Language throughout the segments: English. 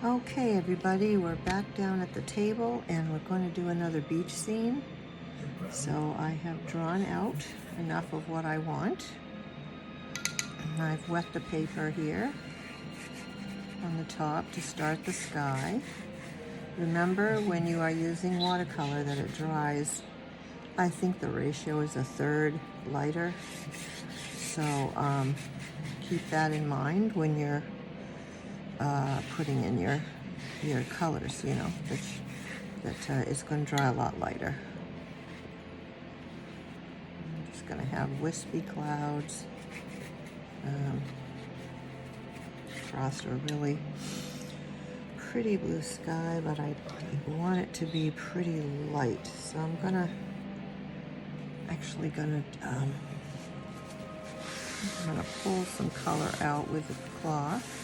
Okay, everybody, we're back down at the table and we're going to do another beach scene. So I have drawn out enough of what I want. I've wet the paper here on the top to start the sky. Remember, when you are using watercolor, that it dries, I think the ratio is a third lighter. So keep that in mind when you're putting in your colors, you know, that it's going to dry a lot lighter. I'm just going to have wispy clouds across a really pretty blue sky, but I want it to be pretty light. So I'm actually gonna pull some color out with the cloth,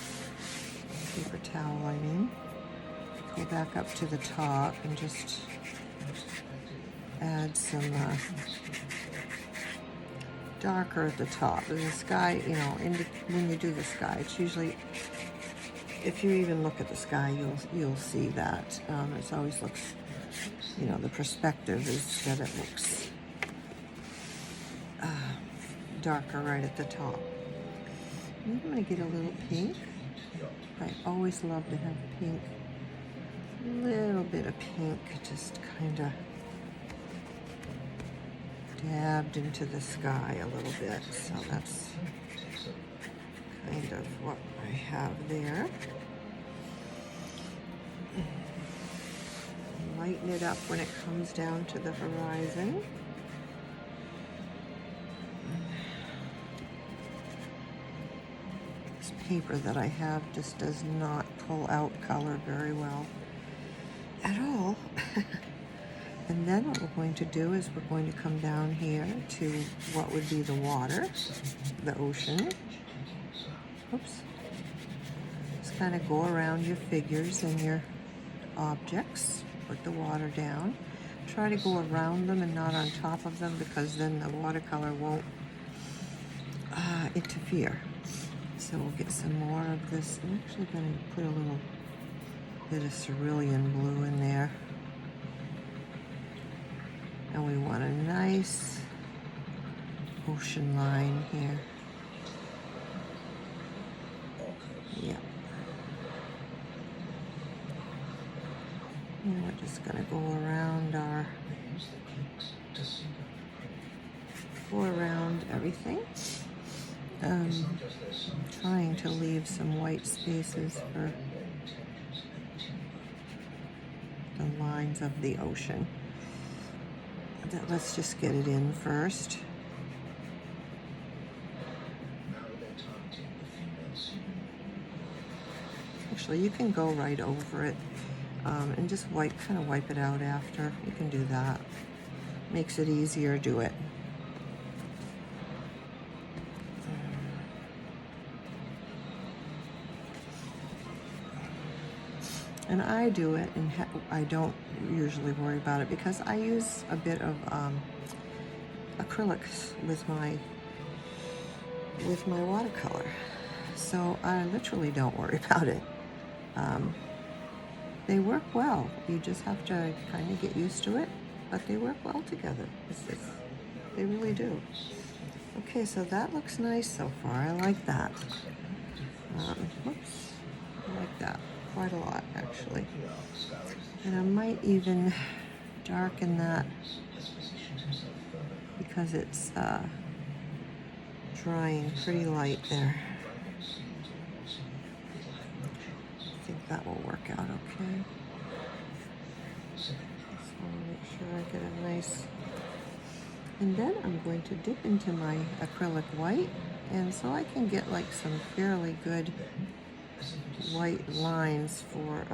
paper towel I mean. Go back up to the top and just add some darker at the top. The sky, you know, when you do the sky, it's usually, if you even look at the sky, you'll see that. It always looks, you know, the perspective is that it looks darker right at the top. I'm going to get a little pink. I always love to have pink. A little bit of pink, just kind of dabbed into the sky a little bit. So that's kind of what I have there. Lighten it up when it comes down to the horizon. This paper that I have just does not pull out color very well at all. And then what we're going to do is we're going to come down here to what would be the water, the ocean. Oops. Just kind of go around your figures and your objects. Put the water down. Try to go around them and not on top of them, because then the watercolor won't interfere. So we'll get some more of this. I'm actually going to put a little bit of cerulean blue in there. And we want a nice ocean line here. Yeah. And we're just going to go around everything. Trying to leave some white spaces for the lines of the ocean. Let's just get it in first. Actually, you can go right over it and just kind of wipe it out after. You can do that. Makes it easier to do it. And I do it, and I don't usually worry about it because I use a bit of acrylics with my watercolor, so I literally don't worry about it. They work well. You just have to kind of get used to it, but they work well together. They really do. Okay, so that looks nice so far. I like that. Whoops, I like that quite a lot, actually. And I might even darken that because it's drying pretty light there. I think that will work out okay. So I'll make sure I get a nice... And then I'm going to dip into my acrylic white, and so I can get like some fairly good white lines for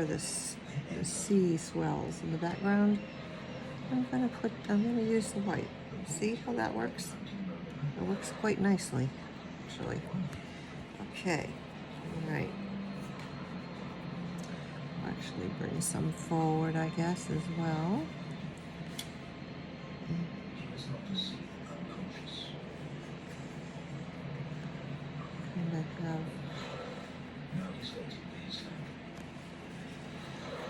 the sea swells in the background. I'm gonna use the white. See how that works? It works quite nicely, actually. Okay, all right. I'll actually bring some forward, I guess, as well. And I have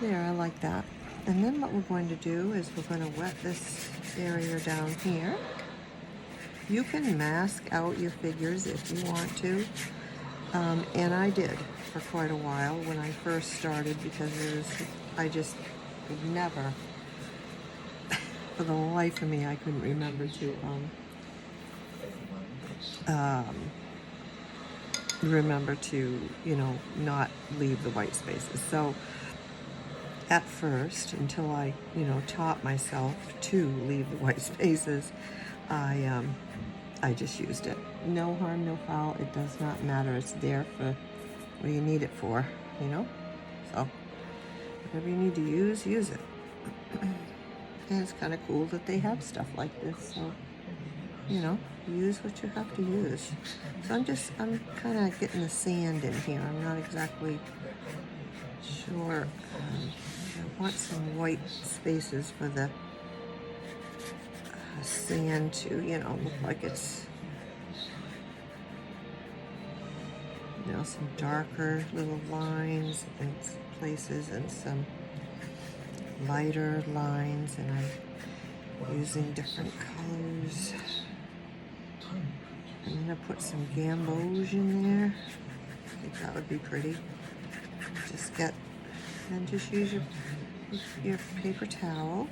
There, I like that. And then what we're going to do is we're going to wet this area down here. You can mask out your figures if you want to. And I did for quite a while when I first started, because I just would never, for the life of me, I couldn't remember to not leave the white spaces. So at first, until I, taught myself to leave the white spaces, I just used it. No harm, no foul. It does not matter. It's there for what you need it for, So whatever you need to use it. And it's kind of cool that they have stuff like this. So, use what you have to use. So I'm kind of getting the sand in here. I'm not exactly sure. I want some white spaces for the sand to, look like it's, some darker little lines and places, and some lighter lines, and I'm using different colors. I'm gonna put some gamboge in there. I think that would be pretty. Just use your paper towel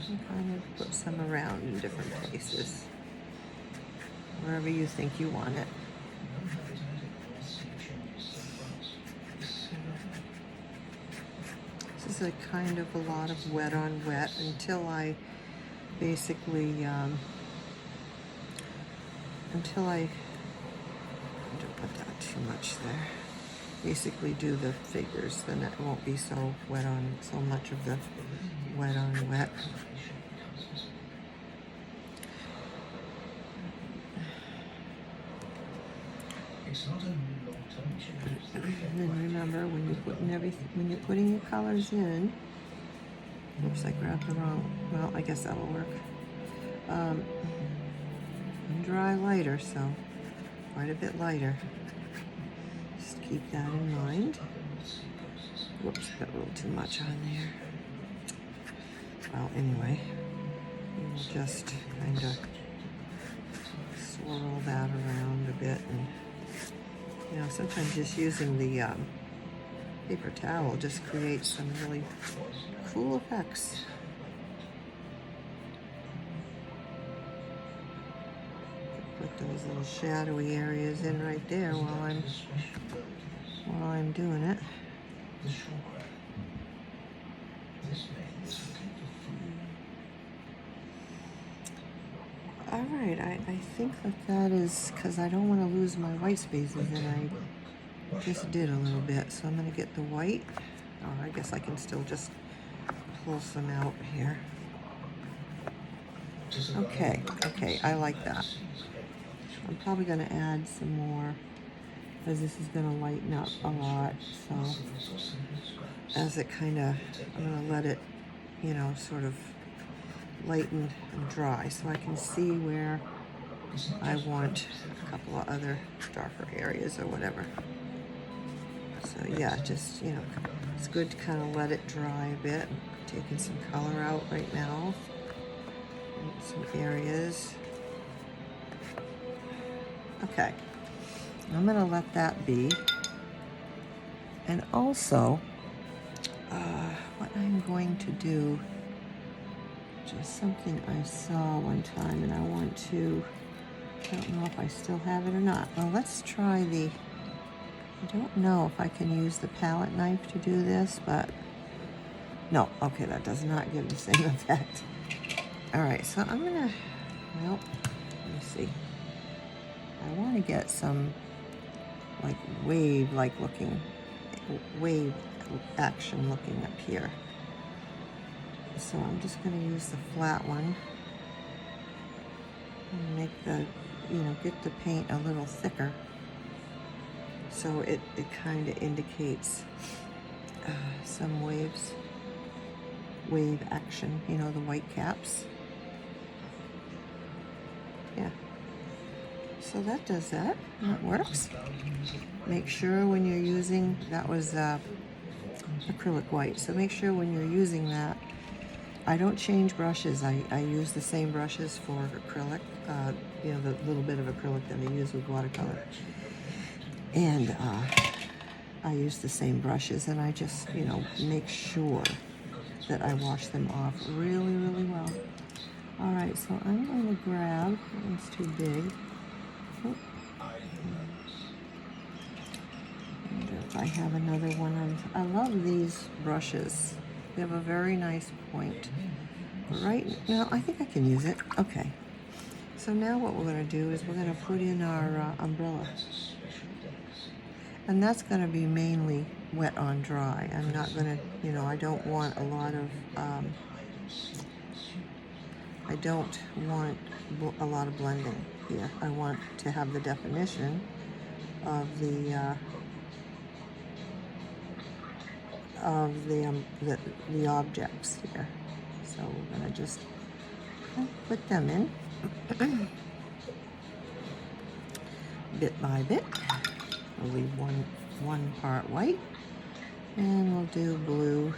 and kind of put some around in different places, wherever you think you want it. This is a kind of a lot of wet on wet until I basically, don't put that too much there. Basically do the figures, then it won't be so much of the wet on wet. And then remember, when you're putting your colors in, oops, I grabbed the wrong, well, I guess that'll work. Dry lighter, so quite a bit lighter. Just keep that in mind. Whoops, got a little too much on there. Well, anyway, we'll just kind of swirl that around a bit, and sometimes just using the paper towel just creates some really cool effects. Put those little shadowy areas in right there while I'm doing it. All right, I think that is, because I don't want to lose my white spaces, and I just did a little bit. So I'm going to get the white, or I guess I can still just pull some out here. Okay, I like that. I'm probably going to add some more, because this is going to lighten up a lot. So as it I'm going to let it, sort of lighten and dry, so I can see where I want a couple of other darker areas or whatever. So yeah, just, it's good to kind of let it dry a bit. I'm taking some color out right now, some areas. Okay, I'm gonna let that be. And also, what I'm going to do, just something I saw one time, and I don't know if I still have it or not. Well, let's try I don't know if I can use the palette knife to do this, but no, okay, that does not give the same effect. All right, so I'm gonna, let me see. I want to get some like wave action looking up here. So I'm just going to use the flat one and make get the paint a little thicker, so it kind of indicates some wave action, the white caps. Yeah. So that does that. That works. Make sure when you're using, that was acrylic white. So make sure when you're using that, I don't change brushes. I use the same brushes for acrylic, you know, the little bit of acrylic that I use with watercolor. And I use the same brushes, and I just, you know, make sure that I wash them off really, really well. All right, so I'm going to grab, it's too big. Oh. And if I have another one, I love these brushes. They have a very nice point. Right now, I think I can use it. Okay. So now what we're going to do is we're going to put in our umbrella. And that's going to be mainly wet on dry. I'm not going to, you know, I don't want a lot of, I don't want a lot of blending here. I want to have the definition of the objects here. So we're going to just put them in bit by bit. We'll leave one part white, and we'll do blue.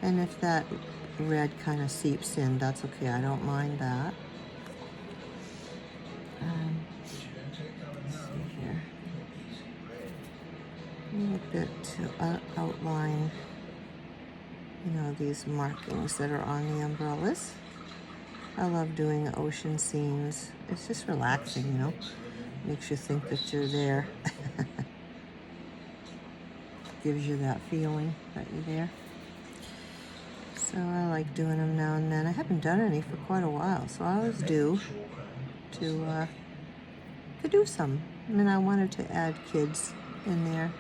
And if that red kind of seeps in, that's okay. I don't mind that. Let's see here. A little bit to outline, you know, these markings that are on the umbrellas. I love doing ocean scenes. It's just relaxing, you know. Makes you think that you're there. Gives you that feeling that you're there. So I like doing them now and then. I haven't done any for quite a while, so I was due to do some. I mean, I wanted to add kids in there.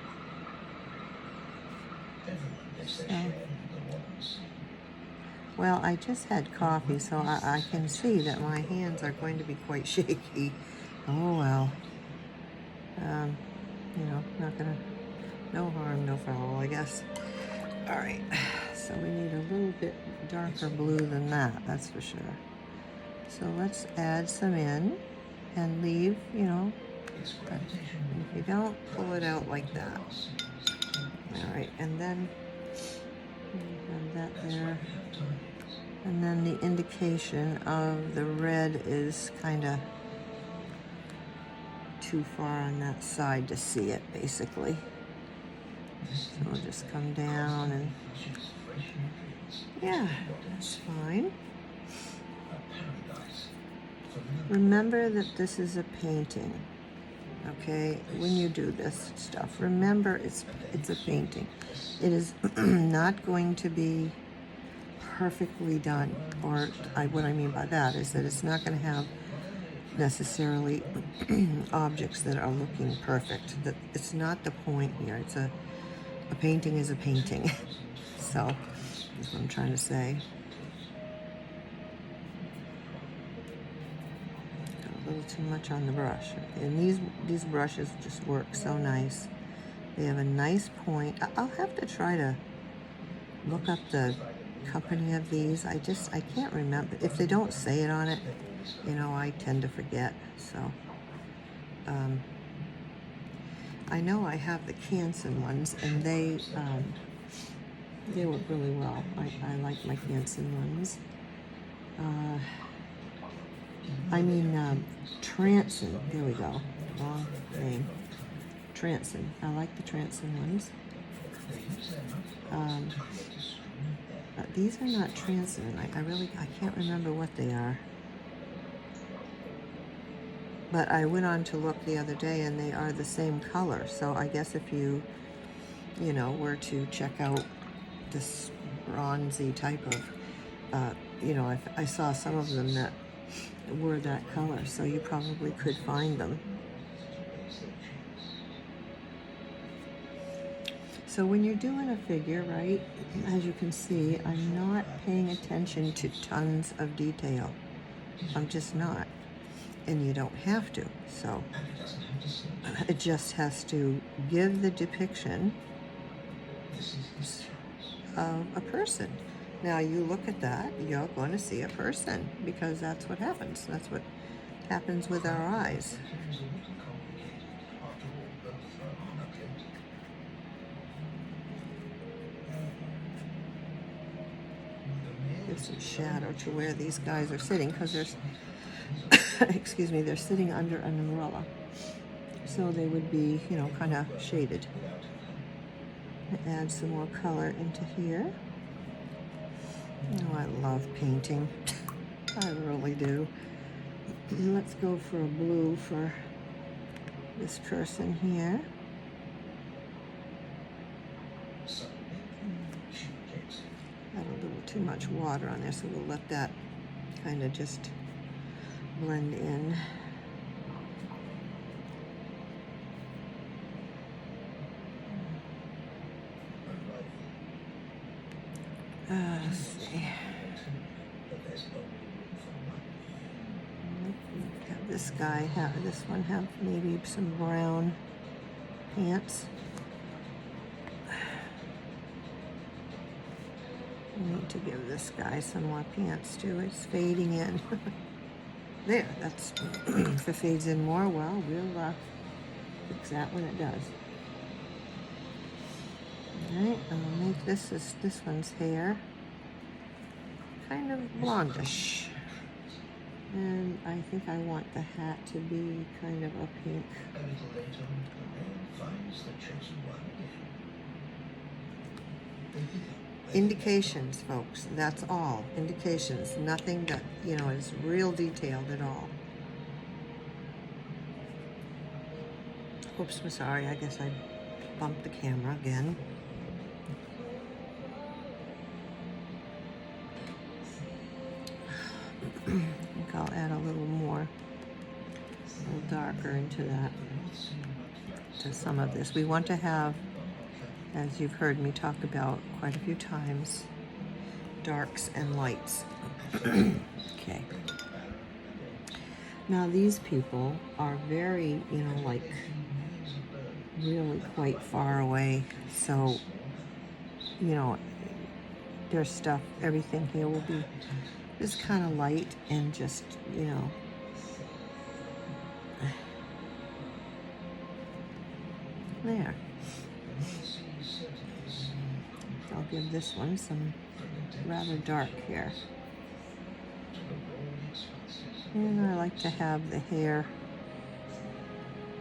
So, well, I just had coffee, so I can see that my hands are going to be quite shaky. Oh well. You know, no harm, no foul, I guess. All right, so we need a little bit darker blue than that, that's for sure. So let's add some in and leave, you know, if you don't pull it out like that. All right, and then have that there. And then the indication of the red is kind of too far on that side to see it, basically. So we'll just come down and, yeah, that's fine. Remember that this is a painting, okay? When you do this stuff, remember it's a painting. It is not going to be perfectly done, or what I mean by that is that it's not going to have necessarily objects that are looking perfect. That it's not the point here. It's a painting is a painting. So that's what I'm trying to say. Got a little too much on the brush. And these brushes just work so nice. They have a nice point. I'll have to try to look up the company of these. I can't remember. If they don't say it on it, you know, I tend to forget. So I know I have the Canson ones, and they work really well. I like my Canson ones. I mean Transon. There we go. Wrong name. Transon. I like the Transon ones. These are not Transon. I can't remember what they are. But I went on to look the other day, and they are the same color. So I guess if you know, were to check out this bronzy type of, you know, I saw some of them that were that color, so you probably could find them. So when you're doing a figure, right, as you can see, I'm not paying attention to tons of detail. I'm just not. And you don't have to. So it just has to give the depiction of a person. Now you look at that, you're going to see a person, because that's what happens. That's what happens with our eyes. some shadow to where these guys are sitting, because there's, excuse me, they're sitting under an umbrella. So they would be, you know, kind of shaded. Add some more color into here. Oh, I love painting. I really do. Let's go for a blue for this person here. Got a little too much water on there, so we'll let that kind of just blend in. Let's see. Have this guy have this one have maybe some brown pants. I need to give this guy some more pants too. It's fading in. There, that's if it fades in more, well, we'll fix that when it does. Alright, I'll make this one's hair kind of blondish. And I think I want the hat to be kind of a pink. Indications, folks, that's all. Indications, nothing that, you know, is real detailed at all. Oops, I'm sorry, I guess I bumped the camera again. I think I'll add a little more, a little darker into that, to some of this. We want to have, as you've heard me talk about quite a few times, darks and lights. Okay. Now these people are very, you know, like really quite far away. So, you know, their stuff, everything here will be just kind of light and just, you know, there. I'll give this one some rather dark here. And I like to have the hair,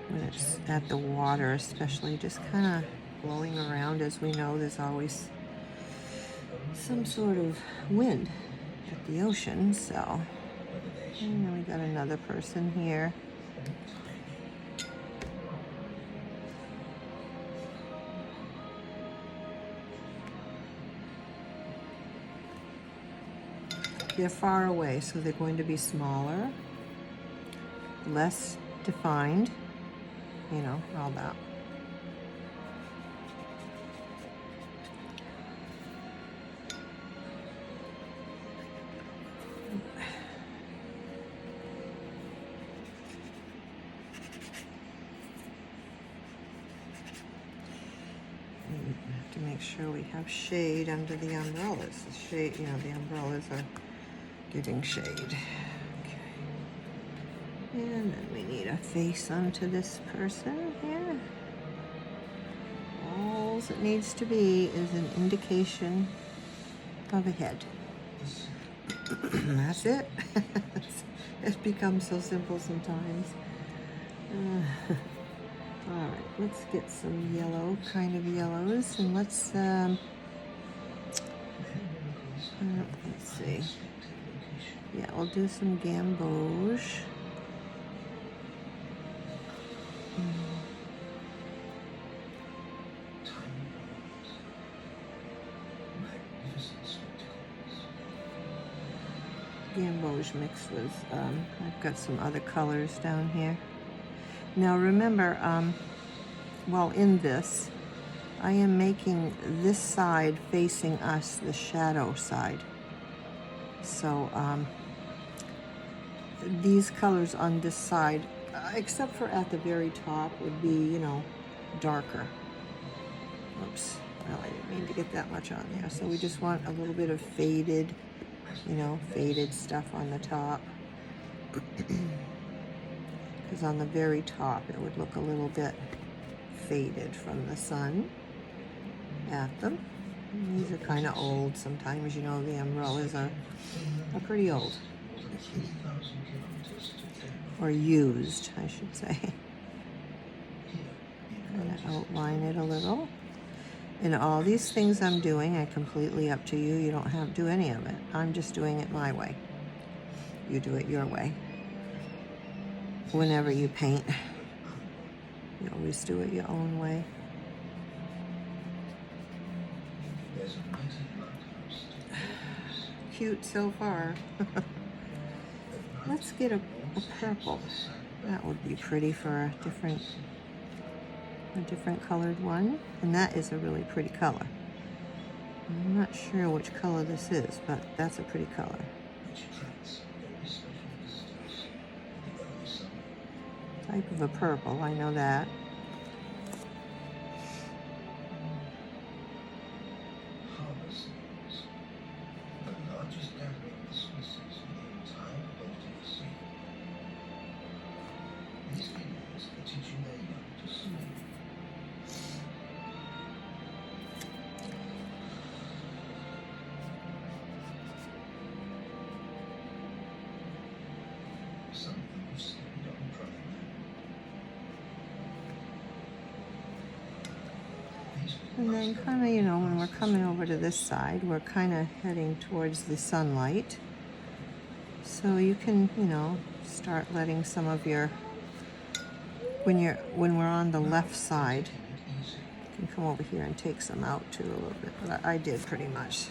when it's at the water especially, just kind of blowing around. As we know, there's always some sort of wind at the ocean, so. And then we got another person here. They're far away, so they're going to be smaller, less defined, you know, all that. And we have to make sure we have shade under the umbrellas. The shade, you know, the umbrellas are giving shade. Okay. And then we need a face onto this person here. All it needs to be is an indication of a head. That's it. It becomes so simple sometimes. All right, let's get some yellow, kind of yellows, and let's see. Yeah, we'll do some gamboge. Gamboge mixed with, I've got some other colors down here. Now remember, while in this, I am making this side facing us, the shadow side. So these colors on this side, except for at the very top, would be, you know, darker. Oops, well, I didn't mean to get that much on there. So we just want a little bit of faded, you know, faded stuff on the top. Because on the very top, it would look a little bit faded from the sun at them. These are kind of old. Sometimes, you know, the umbrellas are pretty old. Or used, I should say. Kind of outline it a little. And all these things I'm doing are completely up to you. You don't have to do any of it. I'm just doing it my way. You do it your way. Whenever you paint, you always do it your own way. Cute so far. Let's get a purple. That would be pretty for a different colored one. And that is a really pretty color. I'm not sure which color this is, but that's a pretty color. Type of a purple, I know that. And then kind of, you know, when we're coming over to this side, we're kind of heading towards the sunlight. So you can, you know, start letting some of your, when we're on the left side, you can come over here and take some out too a little bit. But I did pretty much.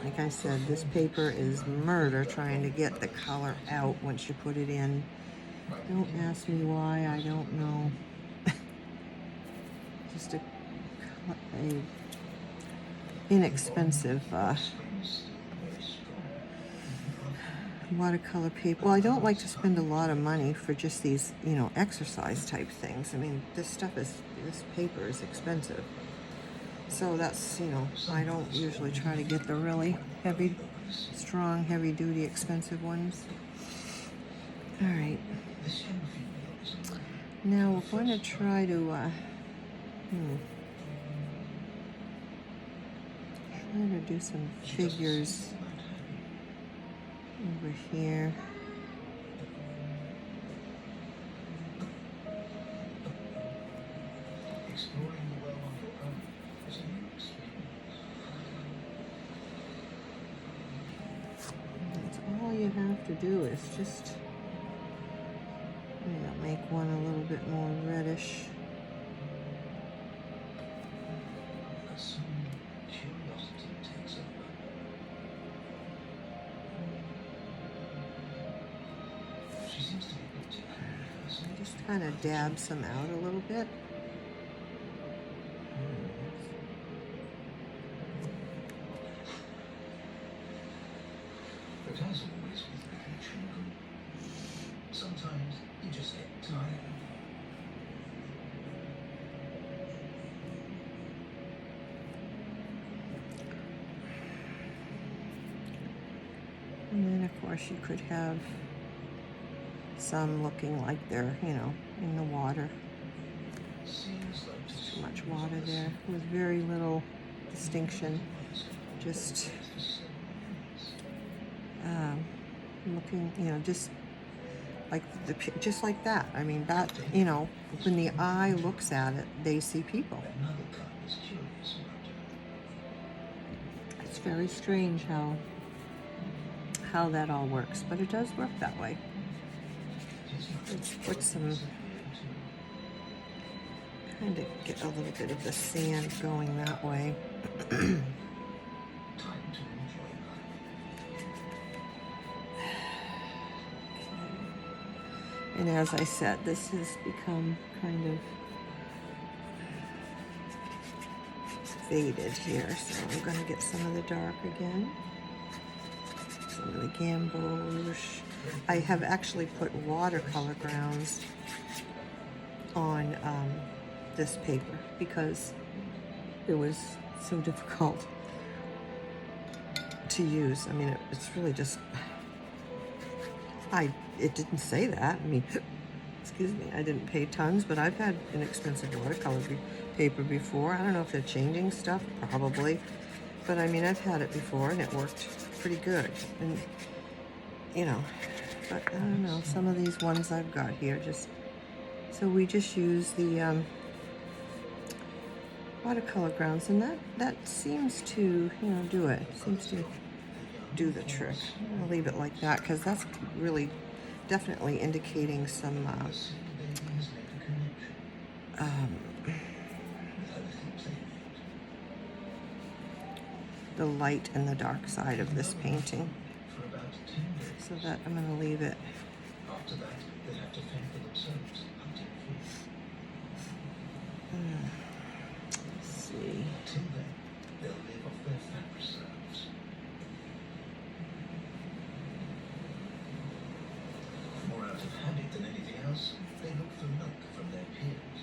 Like I said, this paper is murder trying to get the color out once you put it in. Don't ask me why, I don't know. Just a inexpensive watercolor paper. Well, I don't like to spend a lot of money for just these, you know, exercise type things. I mean, this paper is expensive. So that's, you know, I don't usually try to get the really heavy, strong, heavy duty, expensive ones. All right. Now we're going to try to try to do some figures over here. That's all you have to do is just, you know, make one a little bit more reddish. Just kind of dab some out a little bit. Sometimes you just get tired. And then of course you could have some looking like they're, you know, in the water. There's too much water there with very little distinction. Just looking, you know, just like that. I mean, that, you know, when the eye looks at it, they see people. It's very strange how that all works, but it does work that way. Let's put some, kind of get a little bit of the sand going that way. And as I said, this has become kind of faded here, so I'm going to get some of the dark again. Some of the gamboge. I have actually put watercolor grounds on this paper because it was so difficult to use. I mean, it's really just, it didn't say that. I mean, excuse me, I didn't pay tons, but I've had inexpensive watercolor paper before. I don't know if they're changing stuff, probably. But I mean, I've had it before and it worked pretty good. And, you know, but I don't know, some of these ones I've got here just, so we just use the watercolor grounds, and that seems to, you know, do it. Seems to do the trick. I'm gonna leave it like that because that's really definitely indicating some the light and the dark side of this painting. So that I'm gonna leave it. After that, they have to fend for themselves, hunting food. Let's see. Till then, they'll live off their fat reserves. More out of habit than anything else, they look for milk from their peers.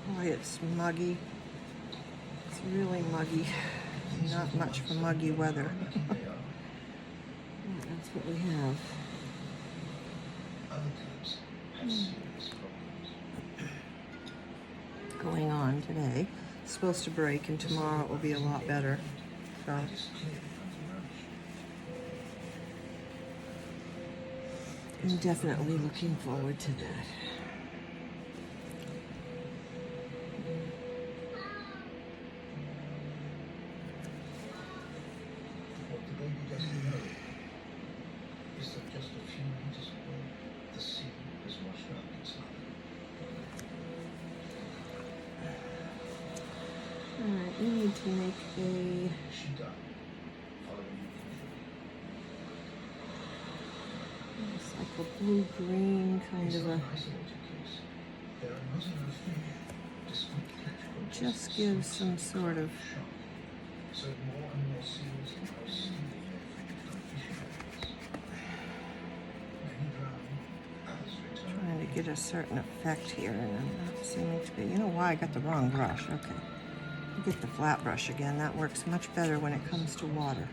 Boy, it's muggy. It's really muggy. Not much for muggy weather. They are. Yeah, that's what we have. Other clubs have serious problems. Going on today. It's supposed to break, and tomorrow it will be a lot better. So It is clearly undernourished. I'm definitely looking forward to that. What the baby doesn't know is that just a few meters away, the sea has washed up its mother. Alright, we need to make a She died, following you. it's like a blue-green kind It's of not a, an isolated case. There are not enough fish, despite catch protests. just gives some sort of, Shock. So more and more seals are now stealing their food from fishing areas. Many drown, others return. trying to get a certain effect here, and I'm not seeming to be, you know why, I got the wrong brush, okay. I'll get the flat brush again, that works much better when it comes to water.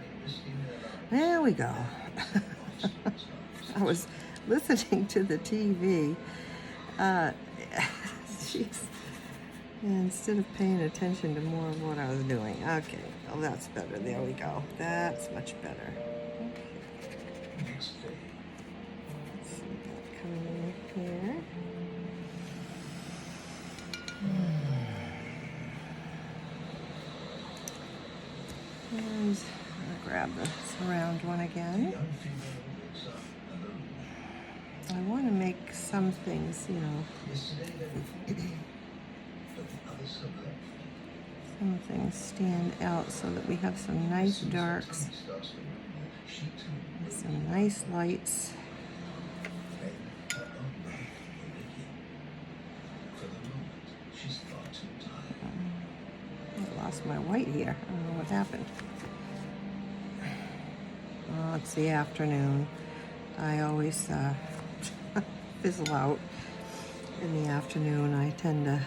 There we go. I was listening to the TV, jeez, and instead of paying attention to more of what I was doing. Okay, well that's better, there we go. That's much better. Okay. Next day, See that coming in here. And I'll grab the surround one the again. young female wakes up alone. I want to make some things, you know, Yesterday they were four, but the others have left. some things stand out so that we have some nice As soon as darks, Tommy starts to rumble, she too will some nice lights. then her own life will begin. For the moment, she's far too tired. I lost my white here. I don't know what happened. Oh, it's the afternoon. I always fizzle out in the afternoon. I tend to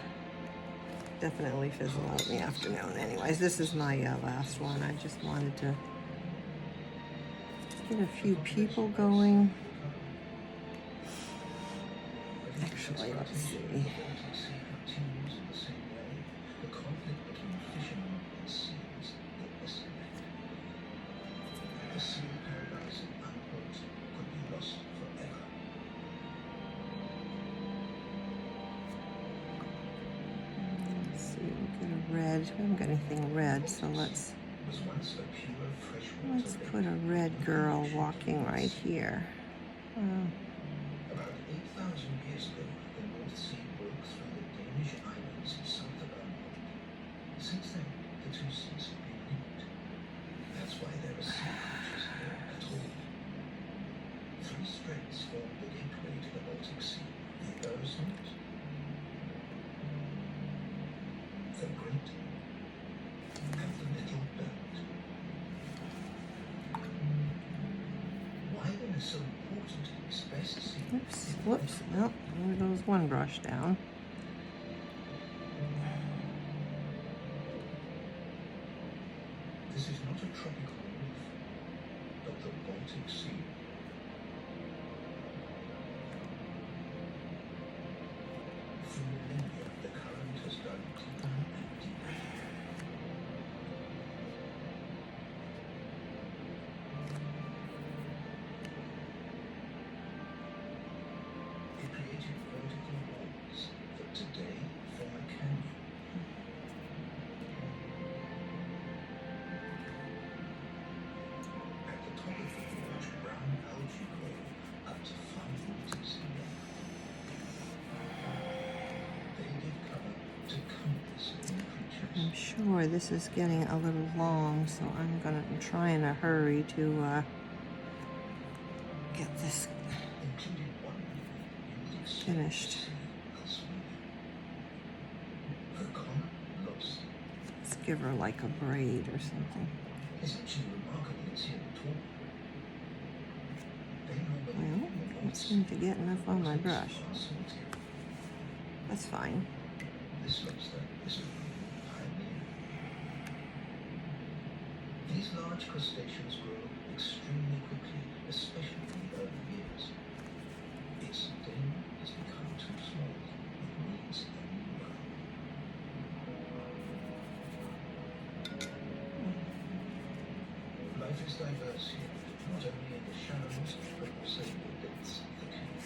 definitely fizzle out in the afternoon. Anyways, this is my last one. I just wanted to get a few people going. Actually, let's see. The Baltic Sea continues in the same way. The conflict between fishermen and seals will escalate. The seal paradise in Unquote could be lost forever. Let's see, we'll get a red. We haven't got anything red, so let's Was once a pure freshwater lake. put a red girl walking right here. About 8,000 years ago, the North Sea broke through the Danish islands south of Arnhem. Since then, the two seas have been linked. That's why there are sea beaches here at all. Three straits form the gateway to the Baltic Sea: the Øresund, the Great, and the Little Belt. Why then is so important is best seen. Oops, whoops, nope, there goes one brush down. This is not a tropical reef, but the Baltic sure this is getting a little long, so I'm trying to hurry to get this finished. Let's give her like a braid or something. Well, don't seem to get enough on my brush. That's fine. These large crustaceans grow extremely quickly, especially in the early years. Its den has become too small. It needs a new one. Life is diverse here, not only in the shadows, but also in the depths of the cave.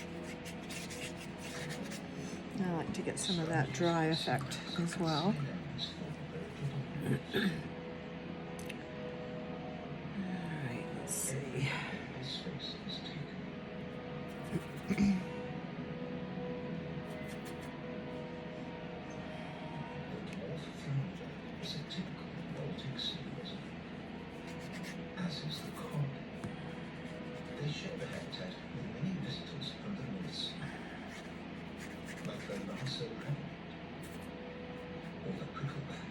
I like to get some of that dry effect as well. Alright, let's see. As is the cod. They share the habitat with many visitors from the North Sea, like the lasso rabbit or the prickleback.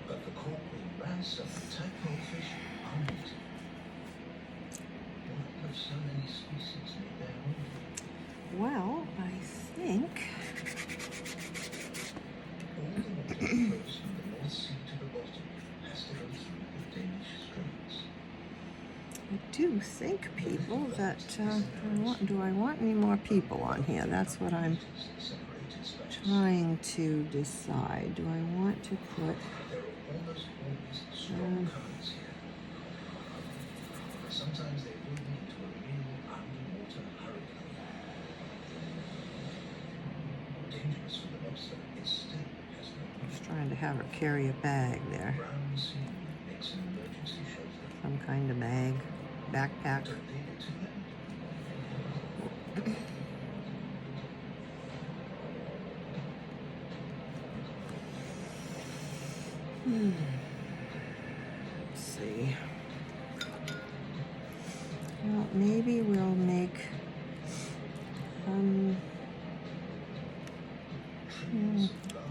But the cork-winged ransom and tadpole fish are native. Why have so many species made their home? Well, I think All the water that flows from the North Sea to the bottom has to go through the Danish Straits. I do think, people, that do I want any more people on here? That's what I'm trying to decide. Do I want to put There are almost always strong currents here. Sometimes they build into a real underwater hurricane. Dangerous for the lobster, it still has no I was trying to have her carry a bag there. brown sea makes an emergency shelter. Some kind of bag, backpack. Don't leave it to them. Let's see. Well, maybe we'll make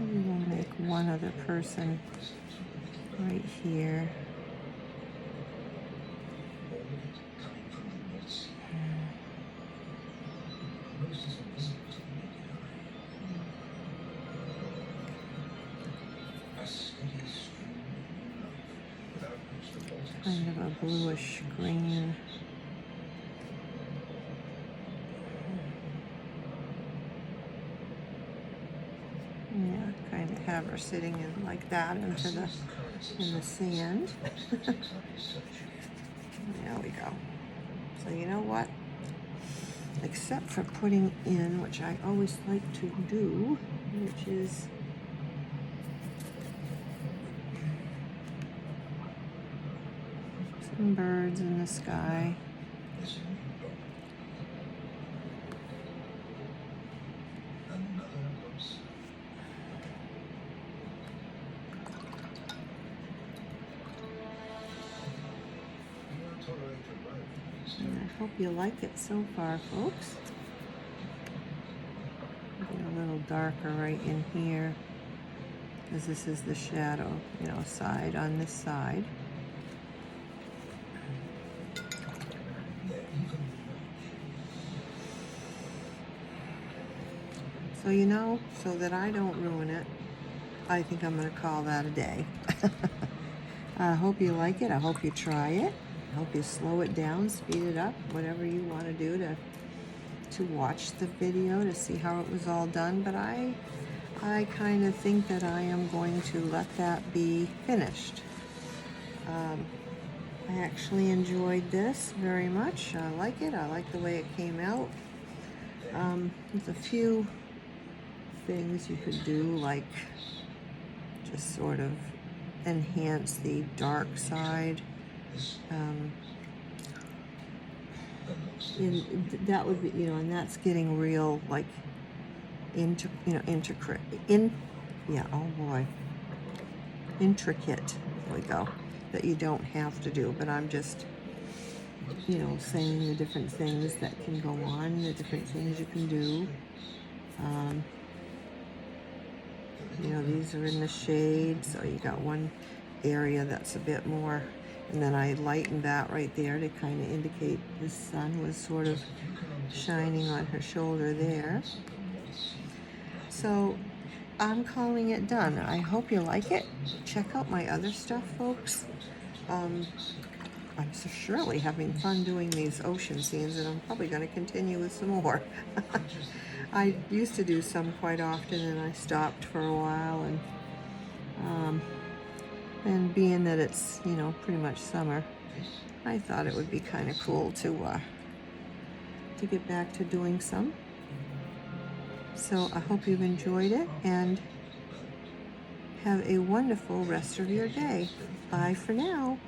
maybe we'll make one other person right here. All of it coming from the North Sea. Most is invisible to the naked eye. A steady stream of new life, without which the Baltic Kind of a bluish green. Yeah, kind of have her sitting in like that in the sand. There we go. So you know what? Except for putting in, which I always like to do, which is some birds in the sky. And I hope you like it so far, folks. Get a little darker right in here, because this is the shadow, side on this side. So so that I don't ruin it, I think I'm going to call that a day. I hope you like it. I hope you try it. I hope you slow it down, speed it up, whatever you want to do to watch the video to see how it was all done. But I kind of think that I am going to let that be finished. I actually enjoyed this very much. I like it. I like the way it came out. There's a few things you could do, like just sort of enhance the dark side. That would be, and that's getting real, like, intricate Yeah, oh boy. Intricate. There we go. That you don't have to do, but I'm just, you know, saying the different things that can go on, the different things you can do. You know, these are in the shade, so you got one area that's a bit more, and then I lightened that right there to kind of indicate the sun was sort of shining on her shoulder there. So I'm calling it done. I hope you like it. Check out my other stuff, folks. I'm so surely having fun doing these ocean scenes, and I'm probably going to continue with some more. I used to do some quite often, and I stopped for a while, and being that it's, you know, pretty much summer, I thought it would be kind of cool to get back to doing some. So I hope you've enjoyed it, and have a wonderful rest of your day. Bye for now.